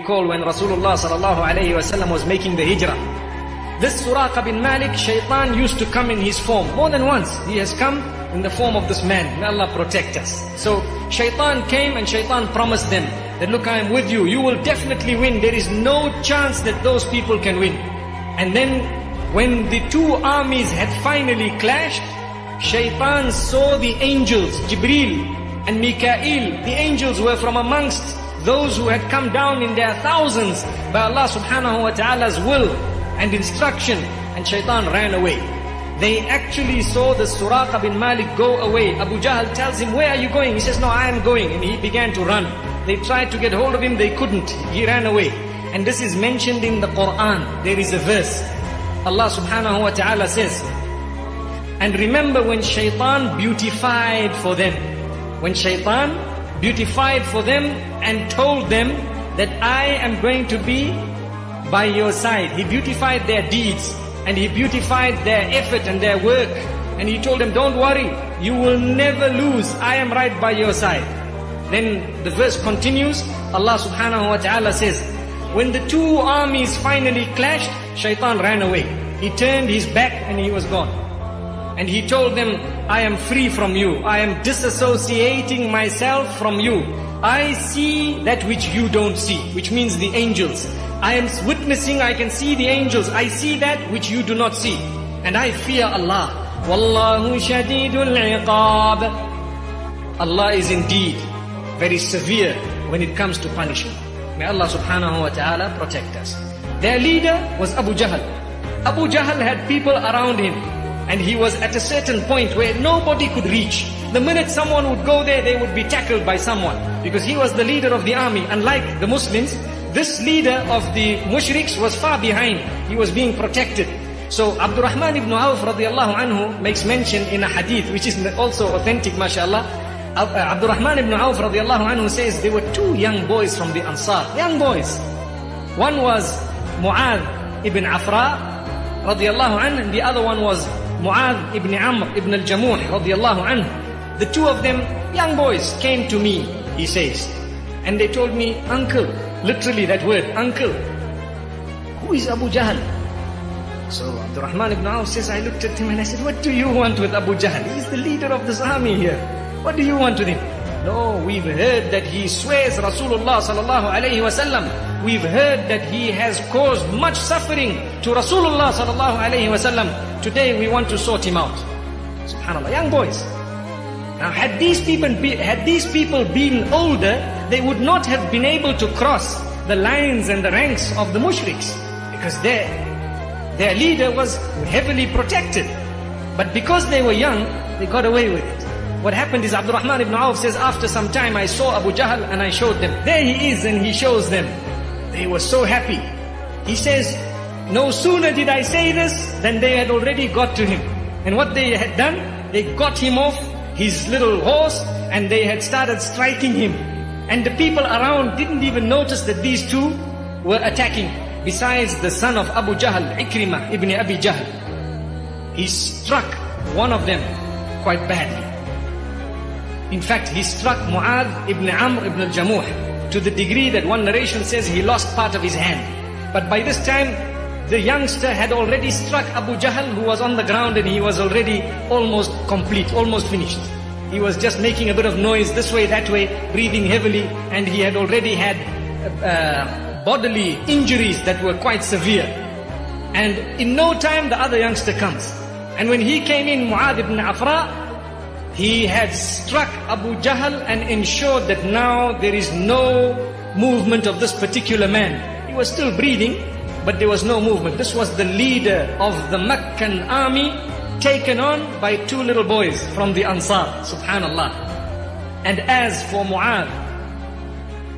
recall when Rasulullah sallallahu alayhi wasallam was making the hijrah. This Suraqa bin Malik, Shaitan used to come in his form. More than once, he has come in the form of this man. May Allah protect us. So Shaitan came and Shaitan promised them that, look, I am with you. You will definitely win. There is no chance that those people can win. And then when the two armies had finally clashed, Shaitan saw the angels, Jibreel and Mikael. The angels were from amongst those who had come down in their thousands by Allah subhanahu wa ta'ala's will and instruction, and Shaitan ran away. They actually saw the Suraqa bin Malik go away. Abu Jahl tells him, where are you going? He says, no, I am going. And he began to run. They tried to get hold of him, they couldn't. He ran away. And this is mentioned in the Quran. There is a verse. Allah subhanahu wa ta'ala says, and remember when Shaitan beautified for them. When Shaitan beautified for them and told them that I am going to be by your side. He beautified their deeds and he beautified their effort and their work. And he told them, don't worry, you will never lose. I am right by your side. Then the verse continues. Allah subhanahu wa ta'ala says, when the two armies finally clashed, Shaitan ran away. He turned his back and he was gone. And he told them, I am free from you. I am disassociating myself from you. I see that which you don't see, which means the angels. I am witnessing, I can see the angels. I see that which you do not see. And I fear Allah. Wallahu shadidul iqab. Allah is indeed very severe when it comes to punishment. May Allah subhanahu wa ta'ala protect us. Their leader was Abu Jahl. Abu Jahl had people around him. And he was at a certain point where nobody could reach. The minute someone would go there, they would be tackled by someone. Because he was the leader of the army. Unlike the Muslims, this leader of the mushriks was far behind. He was being protected. So Abdurrahman ibn Auf radiallahu anhu makes mention in a hadith, which is also authentic, mashallah. Abdurrahman ibn Auf radiallahu anhu says there were two young boys from the Ansar. Young boys. One was Mu'adh ibn Afra radiallahu anhu, and the other one was Mu'adh ibn Amr ibn al-Jamuh radiallahu anhu. The two of them, young boys, came to me, he says. And they told me, uncle, literally that word, uncle, who is Abu Jahl? So Abdurrahman ibn Auf says, I looked at him and I said, what do you want with Abu Jahl? He's the leader of this army here. What do you want with him? No, we've heard that he swears Rasulullah sallallahu alayhi wasallam. We've heard that he has caused much suffering to Rasulullah sallallahu alayhi wasallam. Today we want to sort him out. Subhanallah, young boys. Now had these people been older, they would not have been able to cross the lines and the ranks of the mushriks. Because their leader was heavily protected. But because they were young, they got away with it. What happened is Abdurrahman ibn Auf says, after some time I saw Abu Jahl and I showed them. There he is, and he shows them. They were so happy. He says, no sooner did I say this than they had already got to him. And what they had done, they got him off his little horse and they had started striking him. And the people around didn't even notice that these two were attacking. Besides the son of Abu Jahl, Ikrimah ibn Abi Jahl, he struck one of them quite badly. In fact, he struck Mu'adh ibn Amr ibn al-Jamuh to the degree that one narration says he lost part of his hand. But by this time, the youngster had already struck Abu Jahl, who was on the ground, and he was already almost complete, almost finished. He was just making a bit of noise this way, that way, breathing heavily, and he had already had bodily injuries that were quite severe. And in no time, the other youngster comes. And when he came in, Mu'adh ibn Afra, he had struck Abu Jahl and ensured that now there is no movement of this particular man. He was still breathing, but there was no movement. This was the leader of the Meccan army, taken on by two little boys from the Ansar, subhanallah. And as for Mu'adh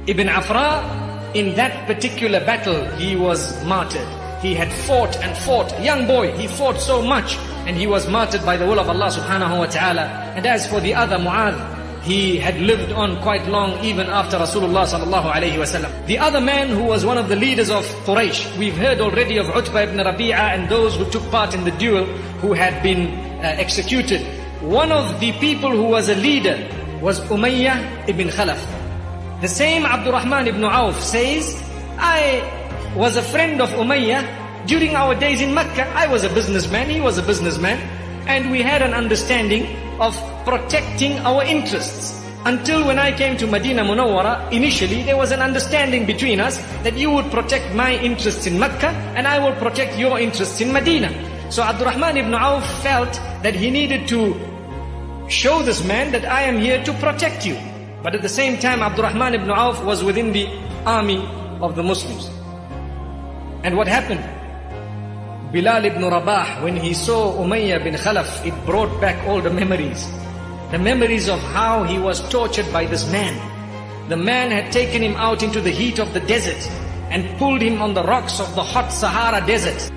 ibn Afra, in that particular battle, he was martyred. He had fought and fought. Young boy, he fought so much, and he was martyred by the will of Allah subhanahu wa ta'ala. And as for the other Mu'adh, he had lived on quite long even after Rasulullah sallallahu alayhi wasallam. The other man who was one of the leaders of Quraysh, we've heard already of Utbah ibn Rabi'ah and those who took part in the duel who had been executed. One of the people who was a leader was Umayyah ibn Khalaf. The same Abdurrahman ibn Auf says, I was a friend of Umayyah during our days in Mecca. I was a businessman, he was a businessman, and we had an understanding of protecting our interests. Until when I came to Medina Munawwara, initially there was an understanding between us that you would protect my interests in Mecca and I will protect your interests in Medina. So Abdurrahman ibn Auf felt that he needed to show this man that I am here to protect you. But at the same time, Abdurrahman ibn Auf was within the army of the Muslims. And what happened? Bilal ibn Rabah, when he saw Umayyah bin Khalaf, it brought back all the memories. The memories of how he was tortured by this man. The man had taken him out into the heat of the desert and pulled him on the rocks of the hot Sahara desert.